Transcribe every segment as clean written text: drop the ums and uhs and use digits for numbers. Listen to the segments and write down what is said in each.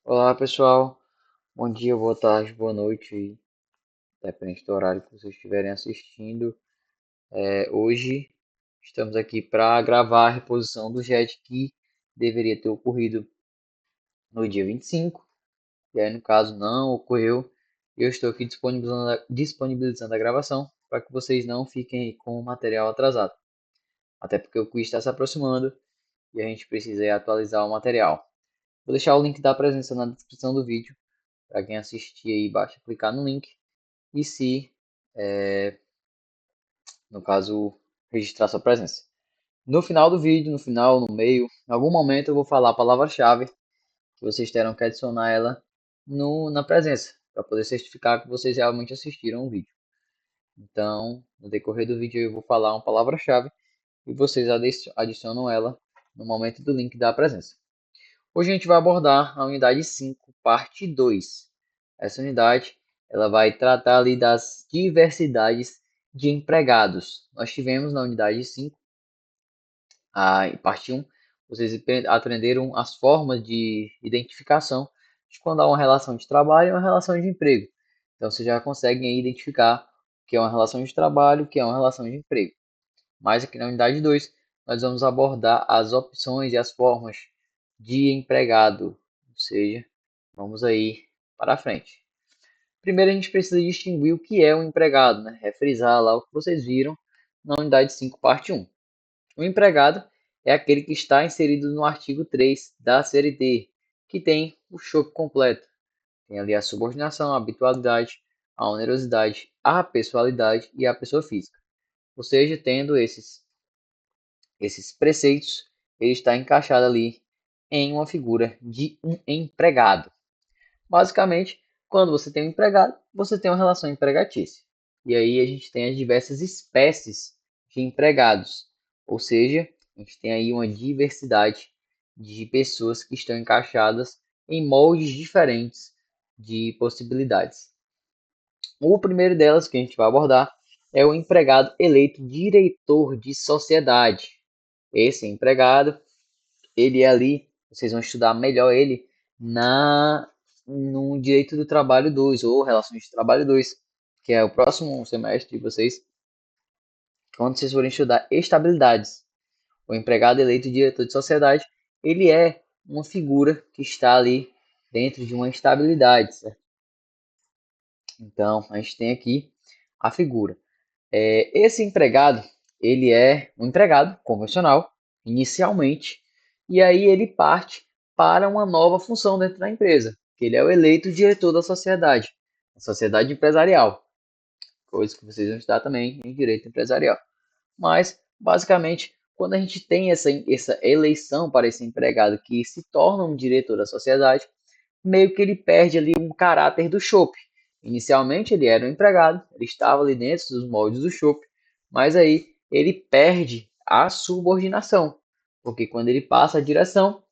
Olá pessoal, bom dia, boa tarde, boa noite, depende do horário que vocês estiverem assistindo. Hoje estamos aqui para gravar a reposição do JET que deveria ter ocorrido no dia 25, e aí no caso não ocorreu. Eu estou aqui disponibilizando a gravação para que vocês não fiquem aí com o material atrasado, até porque o quiz está se aproximando e a gente precisa aí atualizar o material. Vou deixar o link da presença na descrição do vídeo para quem assistir aí, basta clicar no link. E se, no caso, registrar sua presença. No final do vídeo, no final, no meio, em algum momento eu vou falar a palavra-chave que vocês terão que adicionar ela na presença, para poder certificar que vocês realmente assistiram o vídeo. Então, no decorrer do vídeo eu vou falar uma palavra-chave e vocês adicionam ela no momento do link da presença. Hoje a gente vai abordar a unidade 5, parte 2. Essa unidade ela vai tratar ali das diversidades de empregados. Nós tivemos na unidade 5, parte 1, vocês aprenderam as formas de identificação de quando há uma relação de trabalho e uma relação de emprego. Então, vocês já conseguem aí identificar o que é uma relação de trabalho e o que é uma relação de emprego. Mas aqui na unidade 2, nós vamos abordar as opções e as formas de empregado, ou seja, vamos aí para frente. Primeiro a gente precisa distinguir o que é um empregado, né? Refrisar lá o que vocês viram na unidade 5, parte 1. O empregado é aquele que está inserido no artigo 3 da CLT, que tem o escopo completo. Tem ali a subordinação, a habitualidade, a onerosidade, a pessoalidade e a pessoa física. Ou seja, tendo esses preceitos, ele está encaixado ali em uma figura de um empregado. Basicamente, quando você tem um empregado, você tem uma relação empregatícia. E aí a gente tem as diversas espécies de empregados, ou seja, a gente tem aí uma diversidade de pessoas que estão encaixadas em moldes diferentes de possibilidades. O primeiro delas que a gente vai abordar é o empregado eleito diretor de sociedade. Esse empregado, ele é ali, vocês vão estudar melhor ele na no Direito do Trabalho 2 ou Relações de Trabalho 2, que é o próximo semestre de vocês, quando vocês forem estudar estabilidades. O empregado eleito diretor de sociedade, ele é uma figura que está ali dentro de uma estabilidade, certo? Então, a gente tem aqui a figura. Esse empregado, ele é um empregado convencional, inicialmente, e aí ele parte para uma nova função dentro da empresa, que ele é o eleito diretor da sociedade, a sociedade empresarial, coisa que vocês vão estudar também em direito empresarial. Mas, basicamente, quando a gente tem essa eleição para esse empregado que se torna um diretor da sociedade, meio que ele perde ali um caráter do chope. Inicialmente ele era um empregado, ele estava ali dentro dos moldes do chope, mas aí ele perde a subordinação, porque quando ele passa a direção,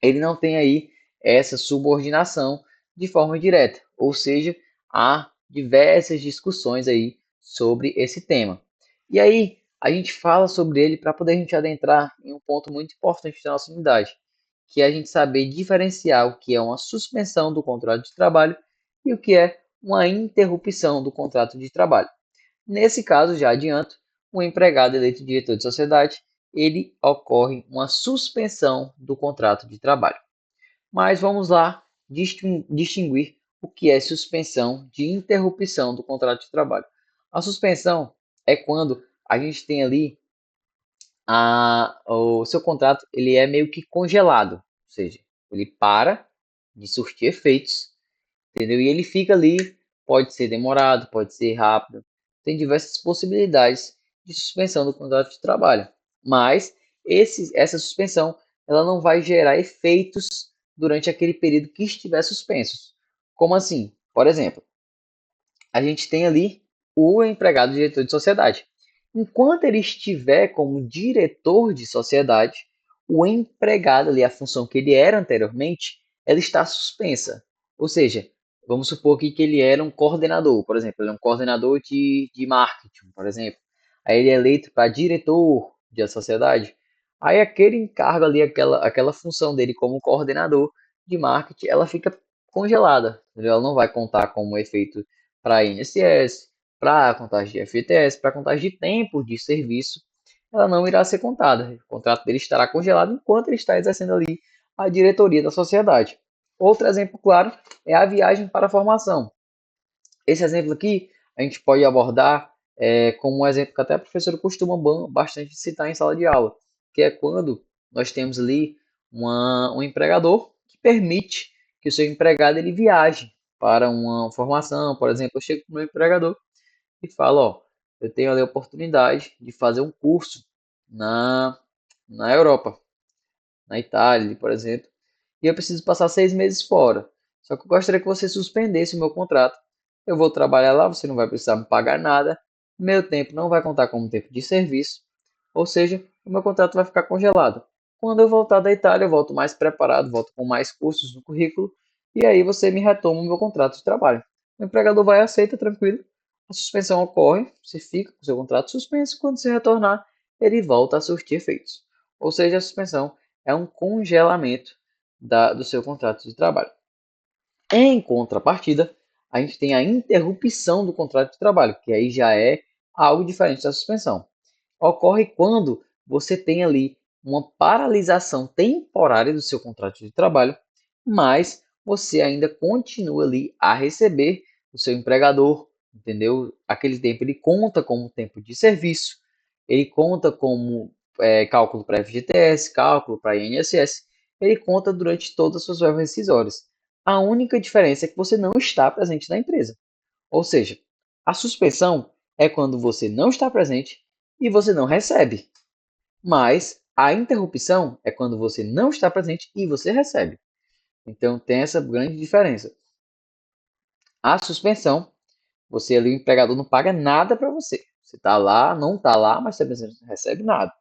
ele não tem aí essa subordinação de forma direta, ou seja, há diversas discussões aí sobre esse tema. E aí a gente fala sobre ele para poder a gente adentrar em um ponto muito importante da nossa unidade, que é a gente saber diferenciar o que é uma suspensão do contrato de trabalho e o que é uma interrupção do contrato de trabalho. Nesse caso, já adianto, o empregado eleito diretor de sociedade, ele ocorre uma suspensão do contrato de trabalho. Mas vamos lá distinguir o que é suspensão de interrupção do contrato de trabalho. A suspensão é quando a gente tem ali o seu contrato, ele é meio que congelado, ou seja, ele para de surtir efeitos, entendeu? E ele fica ali, pode ser demorado, pode ser rápido, tem diversas possibilidades de suspensão do contrato de trabalho. Mas essa suspensão, ela não vai gerar efeitos durante aquele período que estiver suspenso. Como assim? Por exemplo, a gente tem ali o empregado diretor de sociedade. Enquanto ele estiver como diretor de sociedade, o empregado ali, a função que ele era anteriormente, ela está suspensa. Ou seja, vamos supor aqui que ele era um coordenador, por exemplo, ele é um coordenador de marketing, por exemplo. Aí ele é eleito para diretor de sociedade. Aí aquele encargo ali, aquela função dele como coordenador, de marketing, ela fica congelada, entendeu? Ela não vai contar como efeito para INSS, para contagem de FGTS, para contagem de tempo de serviço, ela não irá ser contada. O contrato dele estará congelado enquanto ele está exercendo ali a diretoria da sociedade. Outro exemplo claro é a viagem para a formação. Esse exemplo aqui a gente pode abordar como um exemplo que até a professora costuma bastante citar em sala de aula, que é quando nós temos ali um empregador que permite que o seu empregado ele viaje para uma formação. Por exemplo, eu chego para o meu empregador e falo, ó, eu tenho ali a oportunidade de fazer um curso na, na Europa, na Itália, por exemplo, e eu preciso passar 6 meses fora. Só que eu gostaria que você suspendesse o meu contrato. Eu vou trabalhar lá, você não vai precisar me pagar nada, meu tempo não vai contar como tempo de serviço, ou seja, o meu contrato vai ficar congelado. Quando eu voltar da Itália, eu volto mais preparado, volto com mais cursos no currículo, e aí você me retoma o meu contrato de trabalho. O empregador vai aceita, tranquilo, a suspensão ocorre, você fica com o seu contrato suspenso, quando você retornar, ele volta a surtir efeitos. Ou seja, a suspensão é um congelamento do seu contrato de trabalho. Em contrapartida, a gente tem a interrupção do contrato de trabalho, que aí já é algo diferente da suspensão. Ocorre quando você tem ali uma paralisação temporária do seu contrato de trabalho, mas você ainda continua ali a receber o seu empregador, entendeu? Aquele tempo ele conta como tempo de serviço, ele conta como cálculo para FGTS, cálculo para INSS, ele conta durante todas as suas verbas rescisórias. A única diferença é que você não está presente na empresa. Ou seja, a suspensão é quando você não está presente e você não recebe. Mas a interrupção é quando você não está presente e você recebe. Então tem essa grande diferença. A suspensão, você ali, o empregador não paga nada para você. Você está lá, não está lá, mas você não recebe nada.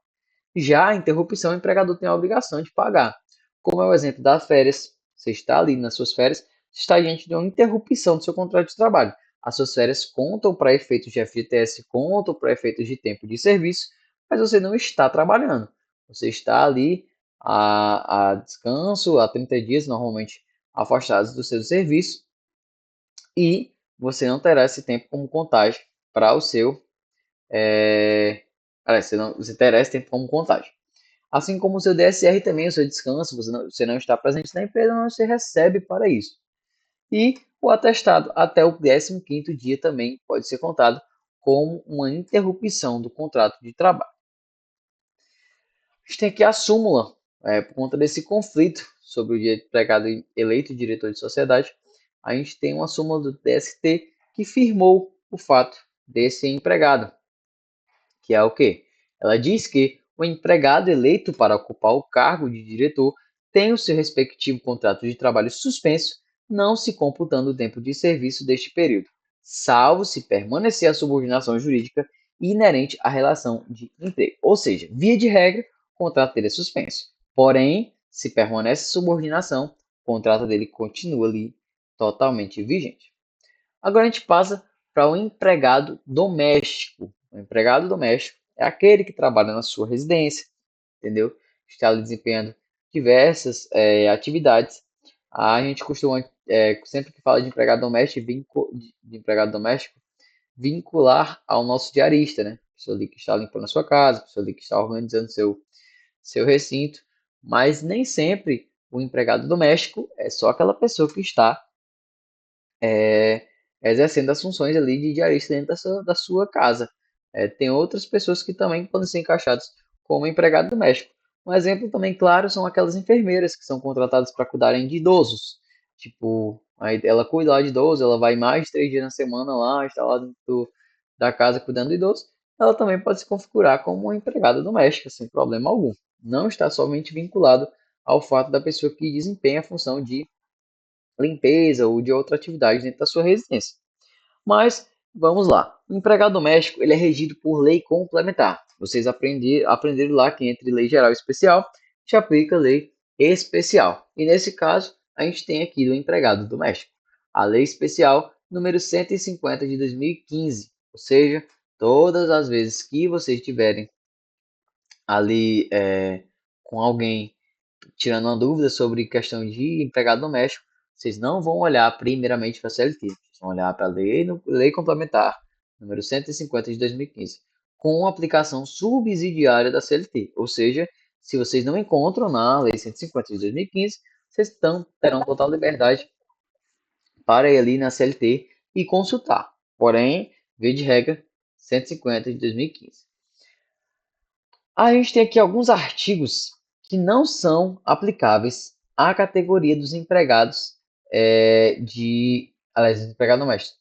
Já a interrupção, o empregador tem a obrigação de pagar. Como é o exemplo das férias, você está ali nas suas férias, você está diante de uma interrupção do seu contrato de trabalho. As suas férias contam para efeitos de FGTS, contam para efeitos de tempo de serviço, mas você não está trabalhando. Você está ali a descanso, há 30 dias, normalmente afastados do seu serviço, e você não terá esse tempo como contagem para o seu. Você terá esse tempo como contagem. Assim como o seu DSR também, o seu descanso, você não está presente na empresa, mas você recebe para isso. E o atestado até o 15º dia também pode ser contado como uma interrupção do contrato de trabalho. A gente tem aqui a súmula, por conta desse conflito sobre o empregado eleito diretor de sociedade, a gente tem uma súmula do TST que firmou o fato desse empregado, que é o quê? Ela diz que o empregado eleito para ocupar o cargo de diretor tem o seu respectivo contrato de trabalho suspenso, não se computando o tempo de serviço deste período, salvo se permanecer a subordinação jurídica inerente à relação de emprego. Ou seja, via de regra, o contrato dele é suspenso. Porém, se permanece a subordinação, o contrato dele continua ali totalmente vigente. Agora a gente passa para o empregado doméstico. O empregado doméstico é aquele que trabalha na sua residência, entendeu? Está ali desempenhando diversas atividades. A gente costuma, sempre que fala de empregado doméstico, de empregado doméstico, vincular ao nosso diarista, né? Pessoa ali que está limpando a sua casa, pessoa ali que está organizando seu recinto. Mas nem sempre o empregado doméstico é só aquela pessoa que está é, exercendo as funções ali de diarista dentro da sua casa. Tem outras pessoas que também podem ser encaixadas como empregado doméstico. Um exemplo também claro são aquelas enfermeiras que são contratadas para cuidarem de idosos. Tipo, aí ela cuida lá de idoso, ela vai mais de 3 dias na semana lá, está lá dentro da casa cuidando do idoso. Ela também pode se configurar como uma empregada doméstica, sem problema algum. Não está somente vinculado ao fato da pessoa que desempenha a função de limpeza ou de outra atividade dentro da sua residência. Mas vamos lá. O empregado doméstico ele é regido por lei complementar. Vocês aprenderam lá que entre lei geral e especial se aplica lei especial. E nesse caso, a gente tem aqui do empregado doméstico. A lei especial número 150 de 2015. Ou seja, todas as vezes que vocês tiverem ali com alguém tirando uma dúvida sobre questão de empregado doméstico, vocês não vão olhar primeiramente para a CLT, vocês vão olhar para a lei complementar número 150 de 2015, com aplicação subsidiária da CLT. Ou seja, se vocês não encontram na lei 150 de 2015, vocês terão total liberdade para ir ali na CLT e consultar. Porém, via de regra, 150 de 2015. A gente tem aqui alguns artigos que não são aplicáveis à categoria dos empregados aliás, empregado doméstico.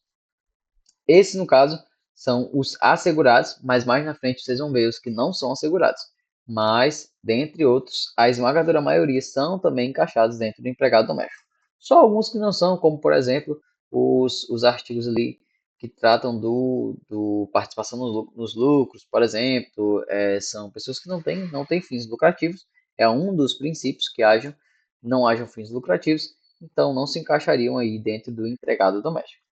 Esses, no caso, são os assegurados, mas mais na frente vocês vão ver os que não são assegurados. Mas, dentre outros, a esmagadora maioria são também encaixados dentro do empregado doméstico. Só alguns que não são, como por exemplo, os artigos ali que tratam do participação nos lucros, por exemplo, são pessoas que não têm fins lucrativos, é um dos princípios que não hajam fins lucrativos, então não se encaixariam aí dentro do empregado doméstico.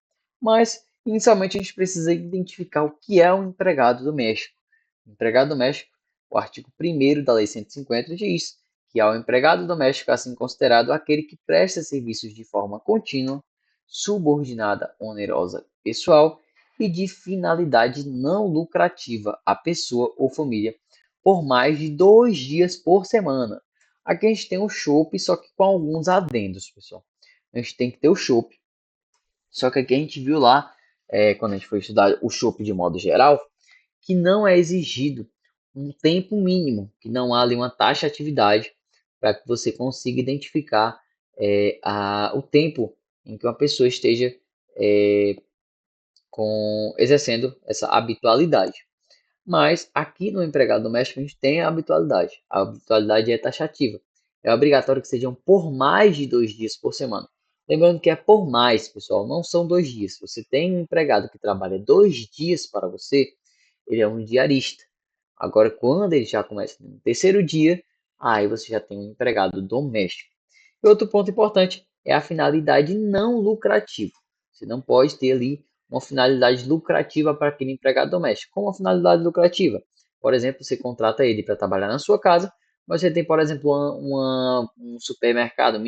Mas, inicialmente, a gente precisa identificar o que é um empregado doméstico. O empregado doméstico, o artigo 1º da Lei 150 diz que é o empregado doméstico assim considerado aquele que presta serviços de forma contínua, subordinada, onerosa, pessoal e de finalidade não lucrativa à pessoa ou família por mais de 2 dias por semana. Aqui a gente tem o chopp, só que com alguns adendos, pessoal. A gente tem que ter o chopp, só que aqui a gente viu lá, quando a gente foi estudar o chopp de modo geral, que não é exigido um tempo mínimo, que não há ali uma taxa de atividade para que você consiga identificar o tempo em que uma pessoa esteja é, exercendo essa habitualidade. Mas aqui no empregado doméstico a gente tem a habitualidade. A habitualidade é taxativa. É obrigatório que sejam por mais de 2 dias por semana. Lembrando que é por mais, pessoal, não são 2 dias. Se você tem um empregado que trabalha 2 dias para você, ele é um diarista. Agora, quando ele já começa no terceiro dia, aí você já tem um empregado doméstico. E outro ponto importante é a finalidade não lucrativa. Você não pode ter ali uma finalidade lucrativa para aquele empregado doméstico. Como uma finalidade lucrativa? Por exemplo, você contrata ele para trabalhar na sua casa, mas você tem, por exemplo, um supermercado, um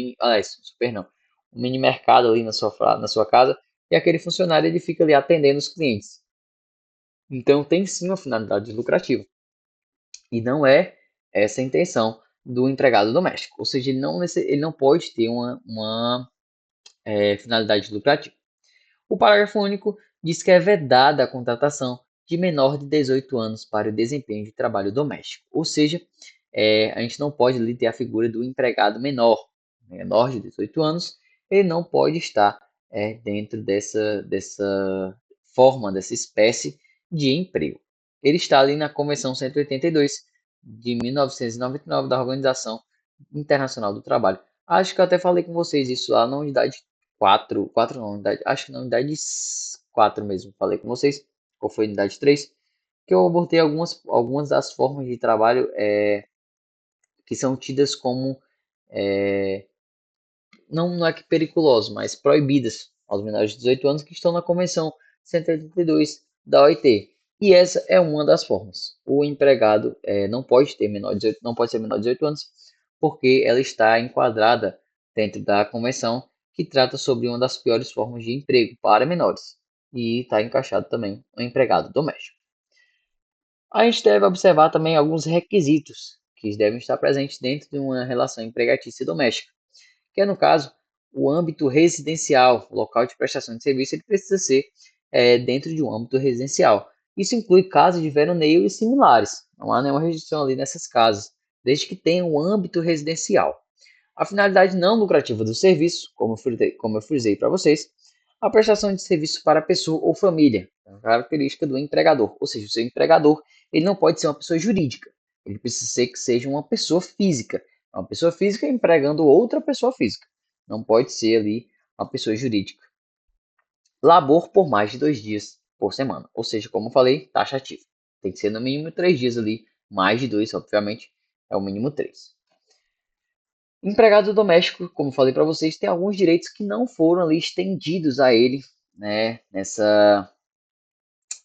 mini mercado ali na sua casa, e aquele funcionário ele fica ali atendendo os clientes. Então, tem sim uma finalidade lucrativa. E não é essa a intenção do empregado doméstico. Ou seja, ele não pode ter uma finalidade lucrativa. O parágrafo único diz que é vedada a contratação de menor de 18 anos para o desempenho de trabalho doméstico. Ou seja, a gente não pode ali ter a figura do empregado menor de 18 anos, ele não pode estar dentro dessa forma, dessa espécie de emprego. Ele está ali na Convenção 182 de 1999 da Organização Internacional do Trabalho. Acho que eu até falei com vocês isso lá na unidade 4 não, unidade, acho que na unidade 4 mesmo, falei com vocês, ou foi unidade 3, que eu abordei algumas das formas de trabalho que são tidas como, não é que periculosas, mas proibidas aos menores de 18 anos que estão na Convenção 182 da OIT. E essa é uma das formas. O empregado não pode ter menor de 18, não pode ser menor de 18 anos, porque ela está enquadrada dentro da convenção que trata sobre uma das piores formas de emprego para menores. E está encaixado também o empregado doméstico. A gente deve observar também alguns requisitos que devem estar presentes dentro de uma relação empregatícia doméstica, que é, no caso, o âmbito residencial, o local de prestação de serviço, ele precisa ser dentro de um âmbito residencial. Isso inclui casas de veraneio e similares. Não há nenhuma restrição ali nessas casas, desde que tenha um âmbito residencial. A finalidade não lucrativa do serviço, como eu frisei para vocês, a prestação de serviço para a pessoa ou família, é uma característica do empregador. Ou seja, o seu empregador ele não pode ser uma pessoa jurídica, ele precisa ser que seja uma pessoa física. Uma pessoa física empregando outra pessoa física. Não pode ser ali uma pessoa jurídica. Labor por mais de 2 dias por semana. Ou seja, como eu falei, taxativo. Tem que ser no mínimo 3 dias ali. Mais de 2, obviamente, é o mínimo 3. Empregado doméstico, como falei para vocês, tem alguns direitos que não foram ali estendidos a ele, né,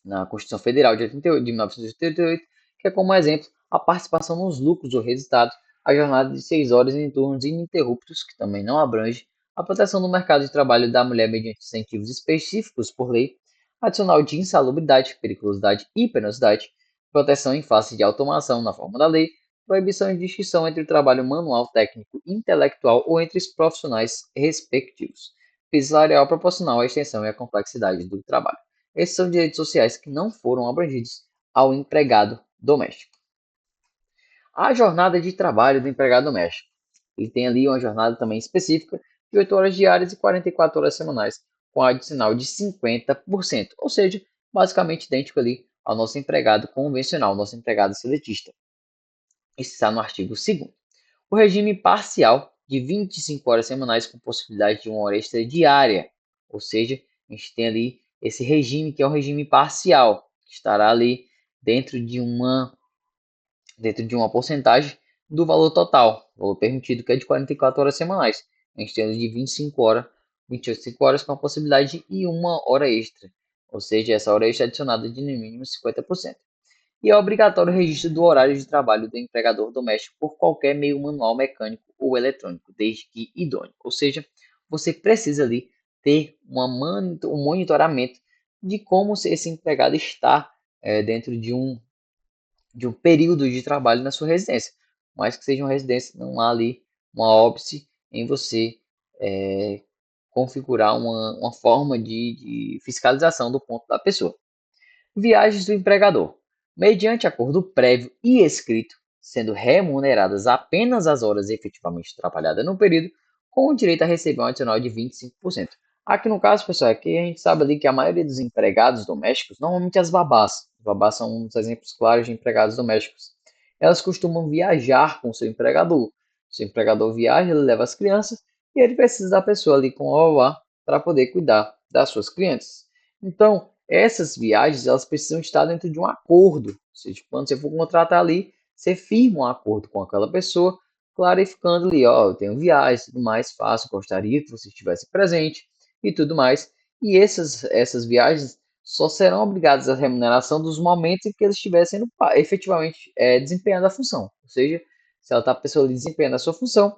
na Constituição Federal de 88, de 1988, que é como exemplo a participação nos lucros ou resultados a jornada de 6 horas em turnos ininterruptos, que também não abrange, a proteção do mercado de trabalho da mulher mediante incentivos específicos por lei, adicional de insalubridade, periculosidade e penosidade, proteção em face de automação na forma da lei, proibição de distinção entre o trabalho manual, técnico, intelectual ou entre os profissionais respectivos, piso salarial proporcional à extensão e à complexidade do trabalho. Esses são direitos sociais que não foram abrangidos ao empregado doméstico. A jornada de trabalho do empregado doméstico. Ele tem ali uma jornada também específica de 8 horas diárias e 44 horas semanais, com adicional de 50%, ou seja, basicamente idêntico ali ao nosso empregado convencional, nosso empregado seletista. Isso está no artigo 2º. O regime parcial de 25 horas semanais com possibilidade de uma hora extra diária, ou seja, a gente tem ali esse regime que é um regime parcial, que estará ali dentro de uma porcentagem do valor total, o valor permitido, que é de 44 horas semanais. A gente tem ali de 25 horas, 25 horas com a possibilidade de uma hora extra, ou seja, essa hora extra é adicionada de no mínimo 50%. E é obrigatório o registro do horário de trabalho do empregador doméstico por qualquer meio manual, mecânico ou eletrônico, desde que idôneo. Ou seja, você precisa ali ter um monitoramento de como esse empregado está dentro de um período de trabalho na sua residência. Mas que seja uma residência, não há ali uma óbice em você configurar uma forma de fiscalização do ponto da pessoa. Viagens do empregador. Mediante acordo prévio e escrito, sendo remuneradas apenas as horas efetivamente trabalhadas no período, com o direito a receber um adicional de 25%. Aqui no caso, pessoal, é que a gente sabe ali que a maioria dos empregados domésticos, normalmente as babás, são um dos exemplos claros de empregados domésticos, elas costumam viajar com o seu empregador. O seu empregador viaja, ele leva as crianças e ele precisa da pessoa ali com o babá para poder cuidar das suas crianças. Então, essas viagens elas precisam estar dentro de um acordo. Ou seja, quando você for contratar ali, você firma um acordo com aquela pessoa, clarificando ali, ó, eu tenho viagens, tudo mais, faço, gostaria que você estivesse presente e tudo mais. E essas viagens só serão obrigadas à remuneração dos momentos em que eles estivessem efetivamente desempenhando a função. Ou seja, se ela está a pessoa ali desempenhando a sua função,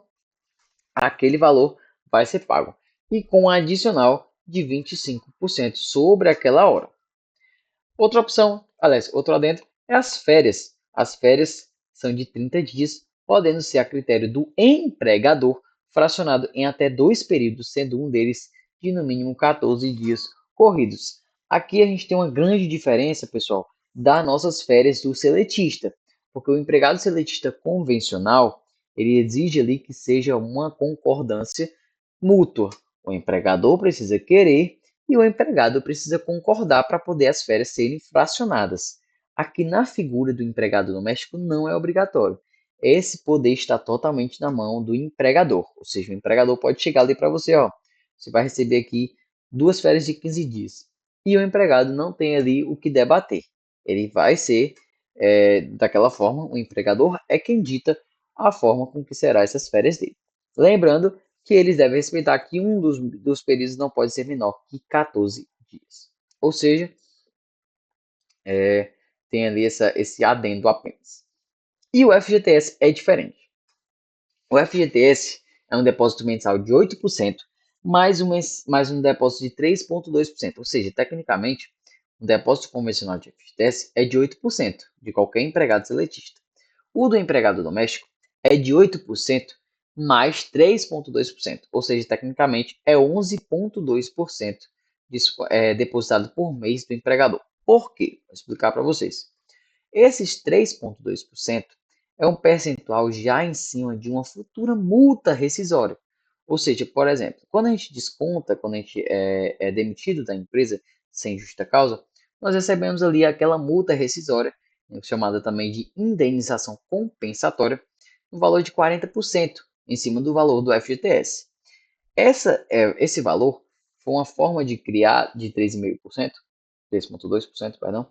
aquele valor vai ser pago. E com um adicional de 25% sobre aquela hora. Outra opção, aliás, outro adendo, é as férias. As férias são de 30 dias, podendo ser a critério do empregador, fracionado em até 2 períodos, sendo um deles de no mínimo 14 dias corridos. Aqui a gente tem uma grande diferença, pessoal, das nossas férias do seletista, porque o empregado seletista convencional, ele exige ali que seja uma concordância mútua. O empregador precisa querer e o empregado precisa concordar para poder as férias serem fracionadas. Aqui na figura do empregado doméstico não é obrigatório. Esse poder está totalmente na mão do empregador. Ou seja, o empregador pode chegar ali para você, ó, você vai receber aqui 2 férias de 15 dias. E o empregado não tem ali o que debater. Ele vai ser daquela forma, o empregador é quem dita a forma com que será essas férias dele. Lembrando que eles devem respeitar que um dos períodos não pode ser menor que 14 dias. Ou seja, tem ali esse adendo apenas. E o FGTS é diferente. O FGTS é um depósito mensal de 8%, mais um depósito de 3,2%. Ou seja, tecnicamente, um depósito convencional de FGTS é de 8% de qualquer empregado seletista. O do empregado doméstico é de 8% mais 3,2%, ou seja, tecnicamente é 11,2% depositado por mês do empregador. Por quê? Vou explicar para vocês. Esses 3,2% é um percentual já em cima de uma futura multa rescisória. Ou seja, por exemplo, quando a gente desconta, quando a gente é demitido da empresa sem justa causa, nós recebemos ali aquela multa rescisória, chamada também de indenização compensatória, no valor de 40% em cima do valor do FGTS. Esse valor foi uma forma de criar de 3,5%, 3,2%, perdão,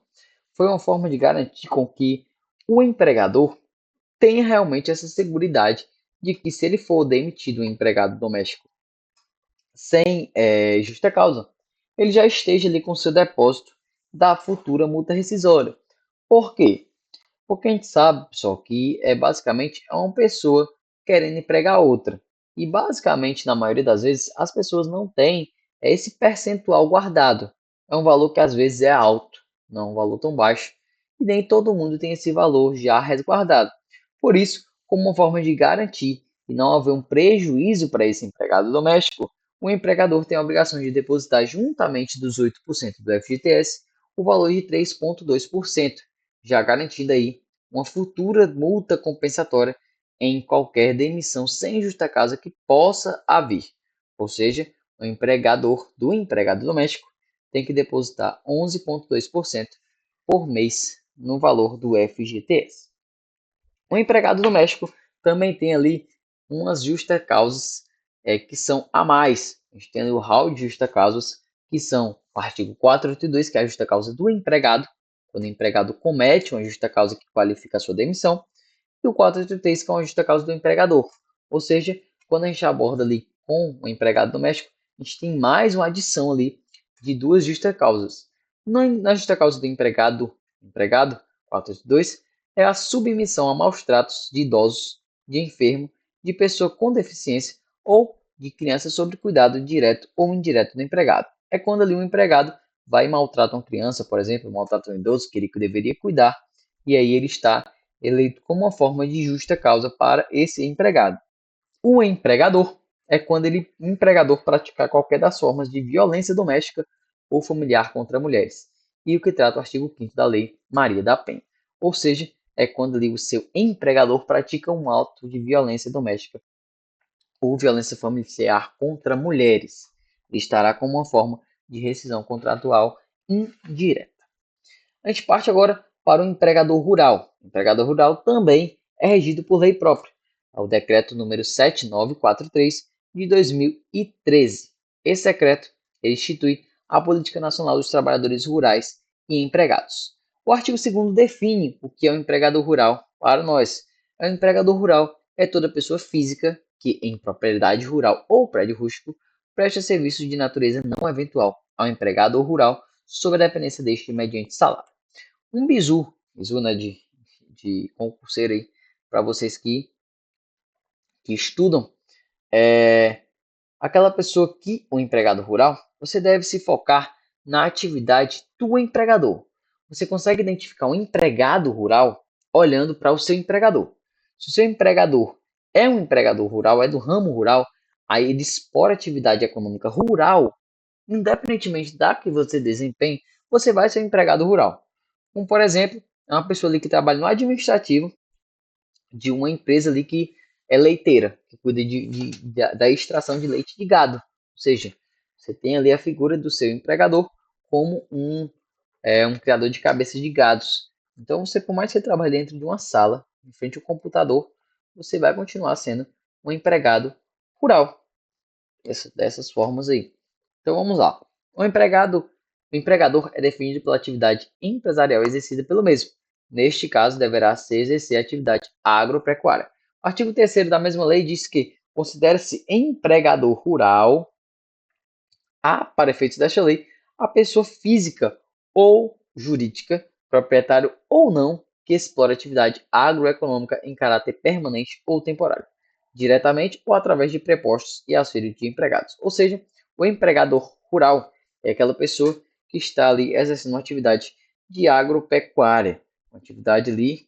foi uma forma de garantir com que o empregador tenha realmente essa seguridade de que se ele for demitido um empregado doméstico sem justa causa, ele já esteja ali com seu depósito da futura multa rescisória. Por quê? Porque a gente sabe, pessoal, que basicamente é uma pessoa querendo empregar outra. E basicamente, na maioria das vezes, as pessoas não têm esse percentual guardado. É um valor que às vezes é alto, não é um valor tão baixo. E nem todo mundo tem esse valor já resguardado. Por isso, como uma forma de garantir e não haver um prejuízo para esse empregado doméstico, o empregador tem a obrigação de depositar juntamente dos 8% do FGTS o valor de 3,2%, já garantindo aí uma futura multa compensatória em qualquer demissão sem justa causa que possa haver. Ou seja, o empregador do empregado doméstico tem que depositar 11,2% por mês no valor do FGTS. O empregado doméstico também tem ali umas justas causas que são a mais. A gente tem ali o hall de justas causas, que são o artigo 482, que é a justa causa do empregado, quando o empregado comete uma justa causa que qualifica a sua demissão, e o 483, que é uma justa causa do empregador. Ou seja, quando a gente aborda ali com o empregado doméstico, a gente tem mais uma adição ali de duas justas causas. Na justa causa do empregado 482, é a submissão a maus tratos de idosos, de enfermo, de pessoa com deficiência ou de criança sob cuidado direto ou indireto do empregado. É quando ali o empregado vai e maltrata uma criança, por exemplo, maltrata um idoso que ele deveria cuidar, e aí ele está eleito como uma forma de justa causa para esse empregado. O empregador é quando o empregador praticar qualquer das formas de violência doméstica ou familiar contra mulheres, e o que trata o artigo 5º da Lei Maria da Penha. Ou seja, é quando ali o seu empregador pratica um ato de violência doméstica ou violência familiar contra mulheres. Ele estará como uma forma de rescisão contratual indireta. A gente parte agora para o empregador rural. O empregador rural também é regido por lei própria, é o decreto número 7943 de 2013. Esse decreto ele institui a Política Nacional dos Trabalhadores Rurais e Empregados. O artigo 2º define o que é o empregador rural para nós. O empregador rural é toda pessoa física que, em propriedade rural ou prédio rústico, presta serviços de natureza não eventual ao empregador rural sob a dependência deste mediante salário. Um bizu né, de concurseiro aí, para vocês que estudam, é aquela pessoa que, o empregado rural, você deve se focar na atividade do empregador. Você consegue identificar um empregado rural olhando para o seu empregador. Se o seu empregador é um empregador rural, é do ramo rural, aí ele explora atividade econômica rural, independentemente da que você desempenhe, você vai ser um empregado rural. Como, por exemplo, é uma pessoa ali que trabalha no administrativo de uma empresa ali que é leiteira, que cuida da extração de leite de gado. Ou seja, você tem ali a figura do seu empregador como um criador de cabeças de gados. Então, você, por mais que você trabalhe dentro de uma sala, em frente ao computador, você vai continuar sendo um empregado rural. Dessas formas aí. Então, vamos lá. O empregador é definido pela atividade empresarial exercida pelo mesmo. Neste caso, deverá se exercer a atividade agropecuária. O artigo 3º da mesma lei diz que considera-se empregador rural, para efeitos desta lei, a pessoa física ou jurídica, proprietário ou não, que explora atividade agroeconômica em caráter permanente ou temporário, diretamente ou através de prepostos e auxílio de empregados. Ou seja, o empregador rural é aquela pessoa que está ali exercendo uma atividade de agropecuária, uma atividade ali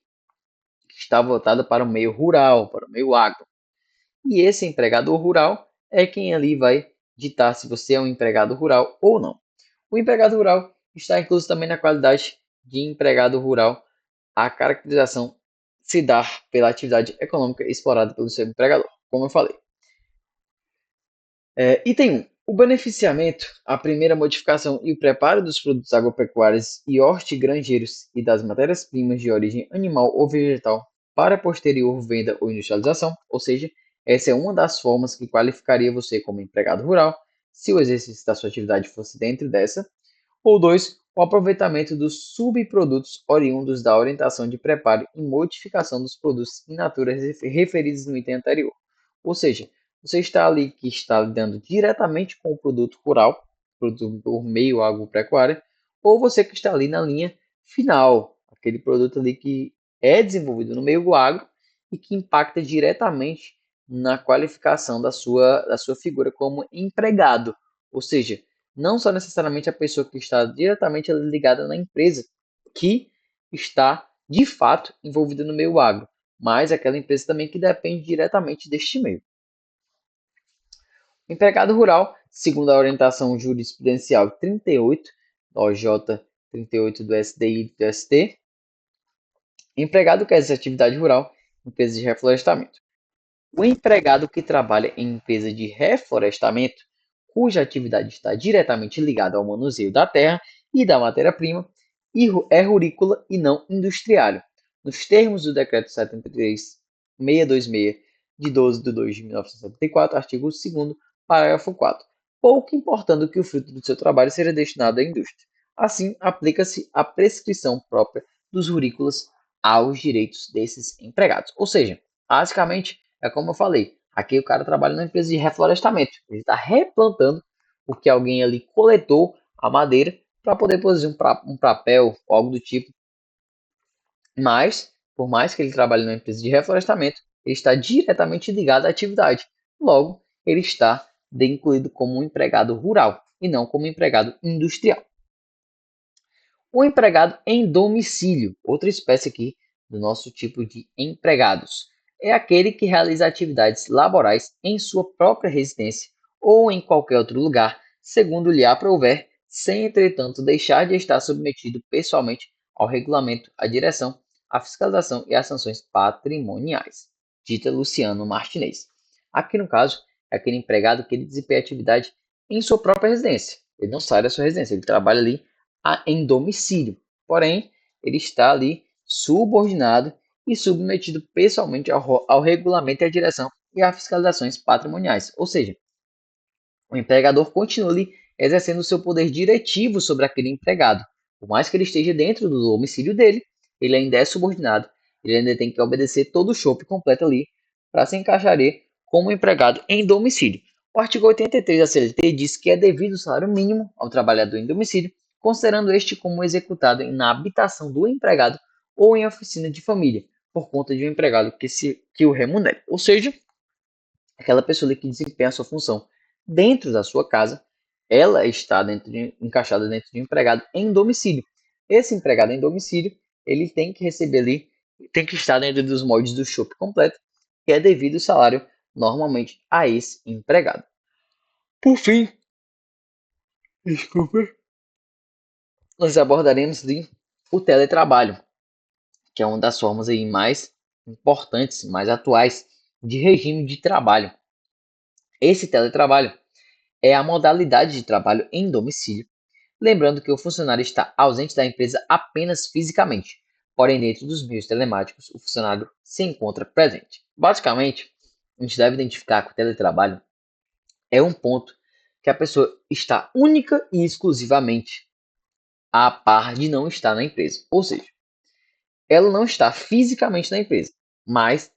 que está voltada para o meio rural, para o meio agro. E esse empregador rural é quem ali vai ditar se você é um empregado rural ou não. O empregado rural está incluso também na qualidade de empregado rural. A caracterização se dá pela atividade econômica explorada pelo seu empregador, como eu falei. Item 1. O beneficiamento, a primeira modificação e o preparo dos produtos agropecuários e hortigranjeiros e das matérias-primas de origem animal ou vegetal para posterior venda ou industrialização, ou seja, essa é uma das formas que qualificaria você como empregado rural, se o exercício da sua atividade fosse dentro dessa. Ou 2, o aproveitamento dos subprodutos oriundos da orientação de preparo e modificação dos produtos in natura referidos no item anterior. Ou seja, você está ali que está lidando diretamente com o produto rural, produto por meio agropecuária, ou você que está ali na linha final, aquele produto ali que é desenvolvido no meio agro e que impacta diretamente na qualificação da sua figura como empregado. Ou seja, não só necessariamente a pessoa que está diretamente ligada na empresa que está de fato envolvida no meio agro, mas aquela empresa também que depende diretamente deste meio. O empregado rural, segundo a orientação jurisprudencial 38, OJ 38 do SDI e do ST, empregado que exerce atividade rural, empresa de reflorestamento. O empregado que trabalha em empresa de reflorestamento, cuja atividade está diretamente ligada ao manuseio da terra e da matéria-prima, é rurícola e não industriário, nos termos do Decreto 73.626, de 12 de 2 de 1974, artigo 2º, parágrafo 4, pouco importando que o fruto do seu trabalho seja destinado à indústria. Assim, aplica-se a prescrição própria dos rurícolas aos direitos desses empregados. Ou seja, basicamente, é como eu falei, aqui o cara trabalha numa empresa de reflorestamento. Ele está replantando o que alguém ali coletou a madeira para poder produzir um papel ou algo do tipo. Mas, por mais que ele trabalhe numa empresa de reflorestamento, ele está diretamente ligado à atividade. Logo, ele está incluído como um empregado rural e não como empregado industrial. O empregado em domicílio, outra espécie aqui do nosso tipo de empregados, é aquele que realiza atividades laborais em sua própria residência ou em qualquer outro lugar, segundo lhe aprouver, sem, entretanto, deixar de estar submetido pessoalmente ao regulamento, à direção, à fiscalização e às sanções patrimoniais, dita Luciano Martinez. Aqui, no caso, é aquele empregado que ele desempenha atividade em sua própria residência. Ele não sai da sua residência, ele trabalha ali em domicílio. Porém, ele está ali subordinado e submetido pessoalmente ao regulamento e à direção e às fiscalizações patrimoniais. Ou seja, o empregador continua ali exercendo o seu poder diretivo sobre aquele empregado. Por mais que ele esteja dentro do domicílio dele, ele ainda é subordinado. Ele ainda tem que obedecer todo o chope completo ali para se encaixar como empregado em domicílio. O artigo 83 da CLT diz que é devido o salário mínimo ao trabalhador em domicílio, considerando este como executado na habitação do empregado ou em oficina de família, por conta de um empregado que o remunere. Ou seja, aquela pessoa ali que desempenha a sua função dentro da sua casa, ela está encaixada dentro de um empregado em domicílio. Esse empregado em domicílio, ele tem que receber ali, tem que estar dentro dos moldes do chope completo, que é devido o salário normalmente a esse empregado. Por fim, desculpa, nós abordaremos o teletrabalho, que é uma das formas aí mais importantes, mais atuais de regime de trabalho. Esse teletrabalho é a modalidade de trabalho em domicílio, lembrando que o funcionário está ausente da empresa apenas fisicamente, porém dentro dos meios telemáticos o funcionário se encontra presente. Basicamente, a gente deve identificar que o teletrabalho é um ponto que a pessoa está única e exclusivamente a par de não estar na empresa. Ou seja, ela não está fisicamente na empresa, mas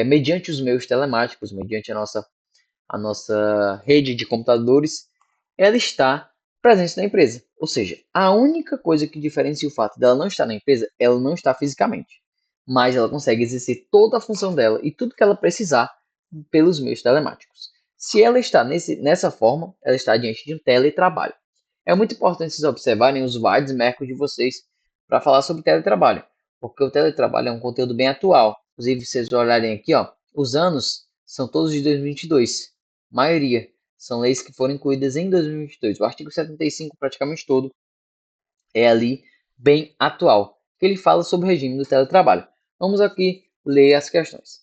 mediante os meios telemáticos, mediante a nossa rede de computadores, ela está presente na empresa. Ou seja, a única coisa que diferencia o fato dela não estar na empresa, ela não está fisicamente, mas ela consegue exercer toda a função dela e tudo que ela precisar pelos meios telemáticos. Se ela está nessa forma, ela está diante de um teletrabalho. É muito importante vocês observarem os slides Merco de vocês para falar sobre teletrabalho, porque o teletrabalho é um conteúdo bem atual. Inclusive, vocês olharem aqui, ó, os anos são todos de 2022. Maioria são leis que foram incluídas em 2022. O artigo 75, praticamente todo, é ali bem atual, que ele fala sobre o regime do teletrabalho. Vamos aqui ler as questões.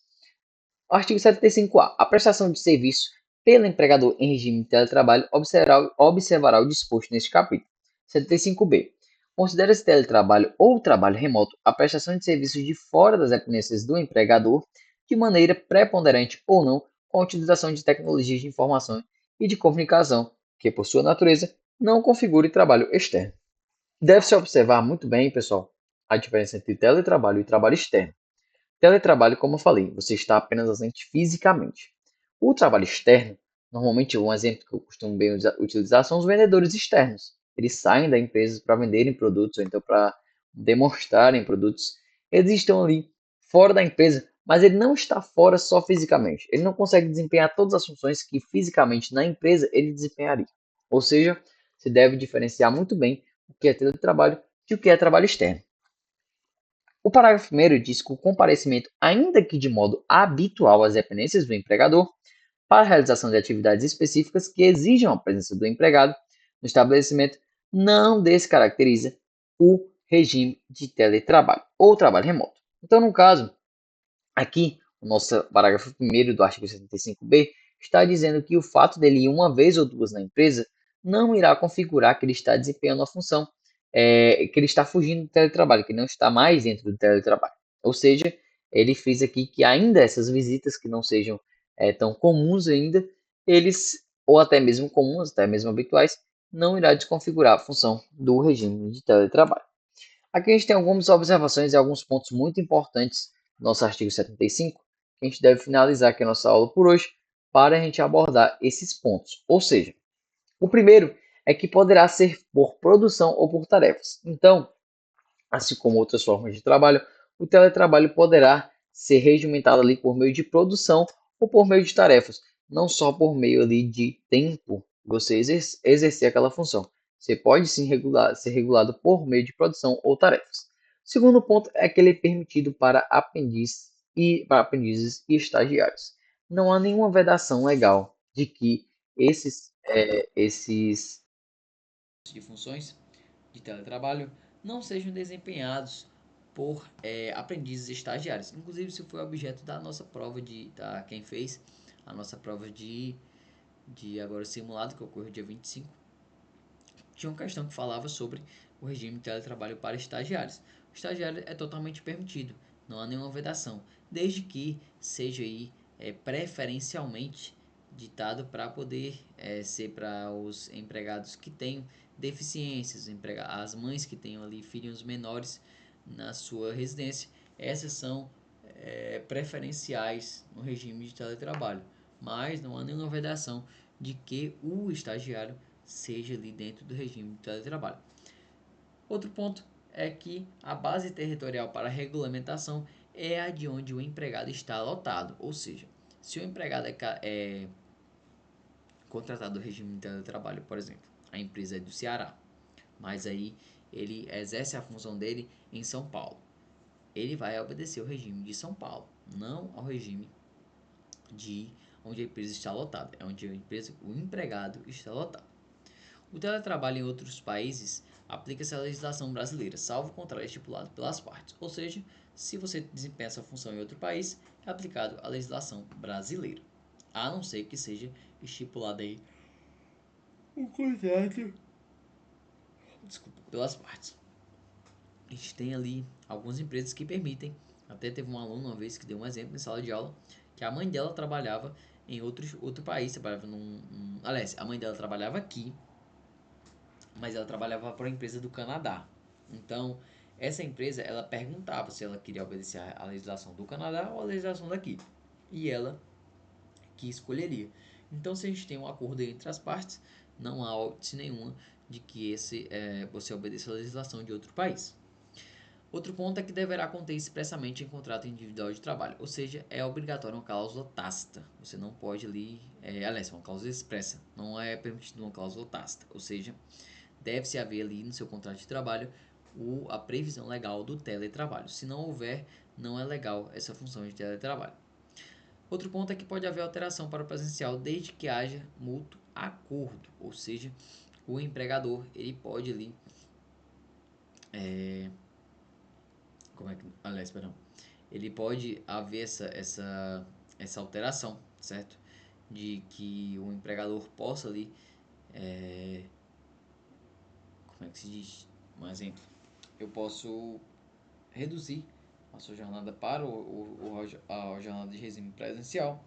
Artigo 75A. A prestação de serviço pelo empregador em regime de teletrabalho observará o disposto neste capítulo. 75B. Considera-se teletrabalho ou trabalho remoto a prestação de serviços de fora das dependências do empregador, de maneira preponderante ou não, com a utilização de tecnologias de informação e de comunicação, que, por sua natureza, não configure trabalho externo. Deve-se observar muito bem, pessoal, a diferença entre teletrabalho e trabalho externo. Teletrabalho, como eu falei, você está apenas ausente fisicamente. O trabalho externo, normalmente um exemplo que eu costumo bem utilizar são os vendedores externos. Eles saem da empresa para venderem produtos ou então para demonstrarem produtos eles estão ali fora da empresa, mas ele não está fora só fisicamente. Ele não consegue desempenhar todas as funções que fisicamente na empresa ele desempenharia. Ou seja, se deve diferenciar muito bem o que é teletrabalho de o que é trabalho externo. O parágrafo 1º diz que o comparecimento, ainda que de modo habitual às dependências do empregador, para a realização de atividades específicas que exijam a presença do empregado no estabelecimento, não descaracteriza o regime de teletrabalho ou trabalho remoto. Então, no caso, aqui, o nosso parágrafo 1º do artigo 75b está dizendo que o fato dele ir uma vez ou duas na empresa não irá configurar que ele está desempenhando a função, que ele está fugindo do teletrabalho, que não está mais dentro do teletrabalho. Ou seja, ele frisa aqui que ainda essas visitas que não sejam tão comuns ainda, eles, ou até mesmo comuns, até mesmo habituais, não irá desconfigurar a função do regime de teletrabalho. Aqui a gente tem algumas observações e alguns pontos muito importantes do nosso artigo 75, que a gente deve finalizar aqui a nossa aula por hoje, para a gente abordar esses pontos. Ou seja, o primeiro é que poderá ser por produção ou por tarefas. Então, assim como outras formas de trabalho, o teletrabalho poderá ser regimentado ali por meio de produção ou por meio de tarefas, não só por meio ali de tempo você exercer aquela função. Você pode sim ser regulado por meio de produção ou tarefas. O segundo ponto é que ele é permitido para aprendizes e estagiários. Não há nenhuma vedação legal de que esses de funções de teletrabalho não sejam desempenhados por aprendizes estagiários. Inclusive, isso foi objeto da nossa prova quem fez a nossa prova de agora simulado, que ocorreu dia 25. Tinha uma questão que falava sobre o regime de teletrabalho para estagiários. O estagiário é totalmente permitido, não há nenhuma vedação, desde que seja aí preferencialmente ditado para poder ser para os empregados que têm deficiências, as mães que tenham ali filhos menores na sua residência. Essas são preferenciais no regime de teletrabalho, mas não há nenhuma vedação de que o estagiário seja ali dentro do regime de teletrabalho. Outro ponto é que a base territorial para a regulamentação é a de onde o empregado está lotado, ou seja, se o empregado é contratado do regime de teletrabalho, por exemplo, a empresa é do Ceará, mas aí ele exerce a função dele em São Paulo. Ele vai obedecer o regime de São Paulo, não ao regime de onde a empresa está lotada, é onde o empregado está lotado. O teletrabalho em outros países aplica-se à legislação brasileira, salvo o contrário estipulado pelas partes. Ou seja, se você desempenha essa função em outro país, é aplicado à legislação brasileira, a não ser que seja estipulado aí o contrato, desculpa, pelas partes. A gente tem ali algumas empresas que permitem. Até teve um aluno uma vez que deu um exemplo em sala de aula que a mãe dela trabalhava em outro país, trabalhava aliás, a mãe dela trabalhava aqui, mas ela trabalhava para uma empresa do Canadá. Então, essa empresa, ela perguntava se ela queria obedecer à legislação do Canadá ou à legislação daqui. E ela que escolheria. Então, se a gente tem um acordo entre as partes, não há óbice nenhuma de que você obedeça à legislação de outro país. Outro ponto é que deverá conter expressamente em contrato individual de trabalho, ou seja, é obrigatório uma cláusula tácita. Você não pode ali, aliás, uma cláusula expressa, não é permitido uma cláusula tácita, ou seja, deve-se haver ali no seu contrato de trabalho a previsão legal do teletrabalho. Se não houver, não é legal essa função de teletrabalho. Outro ponto é que pode haver alteração para o presencial desde que haja mútuo acordo, ou seja, o empregador ele pode ali, aliás, perdão, ele pode haver essa alteração, certo? De que o empregador possa ali, como é que se diz? Um exemplo, eu posso reduzir a sua jornada para a jornada de regime presencial,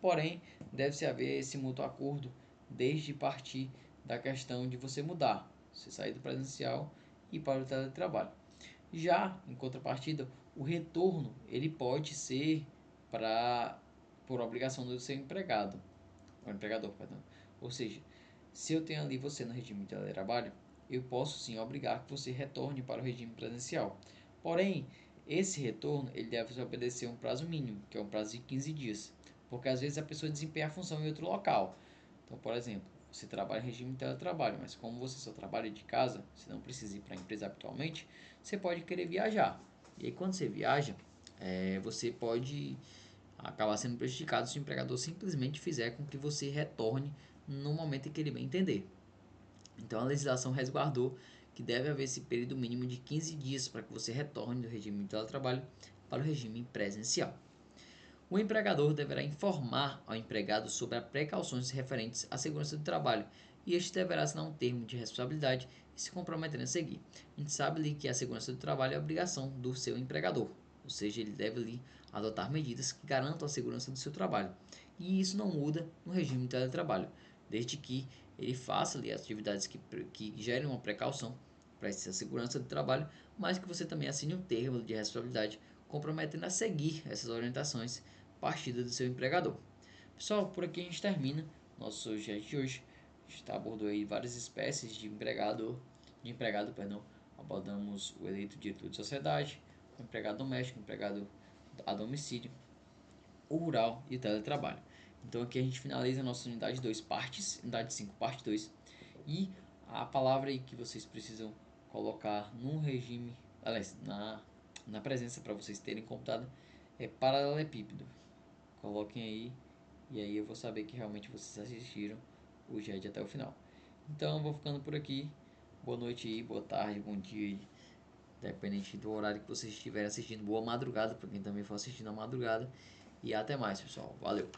porém, deve-se haver esse mútuo acordo desde partir da questão de você mudar, você sair do presencial e para o teletrabalho. Já, em contrapartida, o retorno ele pode ser por obrigação do seu empregado, o empregador, perdão. Ou seja, se eu tenho ali você no regime de teletrabalho, eu posso sim obrigar que você retorne para o regime presencial. Porém, Esse retorno ele deve obedecer um prazo mínimo, que é um prazo de 15 dias, porque às vezes a pessoa desempenha a função em outro local. Então, por exemplo, você trabalha em regime de teletrabalho, mas como você só trabalha de casa, você não precisa ir para a empresa habitualmente, você pode querer viajar. E aí, quando você viaja, você pode acabar sendo prejudicado se o empregador simplesmente fizer com que você retorne no momento em que ele bem entender. Então, a legislação resguardou que deve haver esse período mínimo de 15 dias para que você retorne do regime de teletrabalho para o regime presencial. O empregador deverá informar ao empregado sobre as precauções referentes à segurança do trabalho e este deverá assinar um termo de responsabilidade e se comprometer a seguir. A gente sabe ali que a segurança do trabalho é obrigação do seu empregador, ou seja, ele deve ali adotar medidas que garantam a segurança do seu trabalho. E isso não muda no regime de teletrabalho, desde que ele faça ali atividades que gerem uma precaução para essa segurança do trabalho, mas que você também assine um termo de responsabilidade comprometendo a seguir essas orientações partida do seu empregador. Pessoal, por aqui a gente termina nosso chat de hoje. A gente abordou aí várias espécies de empregado, perdão. Abordamos o eleito diretor de sociedade, o empregado doméstico, o empregado a domicílio, o rural e o teletrabalho. Então aqui a gente finaliza a nossa unidade 2 partes, unidade 5 parte 2. E a palavra aí que vocês precisam colocar no regime, aliás, na presença para vocês terem computado é paralelepípedo. Coloquem aí e aí eu vou saber que realmente vocês assistiram o GED até o final. Então eu vou ficando por aqui. Boa noite aí, boa tarde, bom dia aí. Dependente do horário que vocês estiverem assistindo. Boa madrugada para quem também for assistindo à madrugada. E até mais, pessoal. Valeu!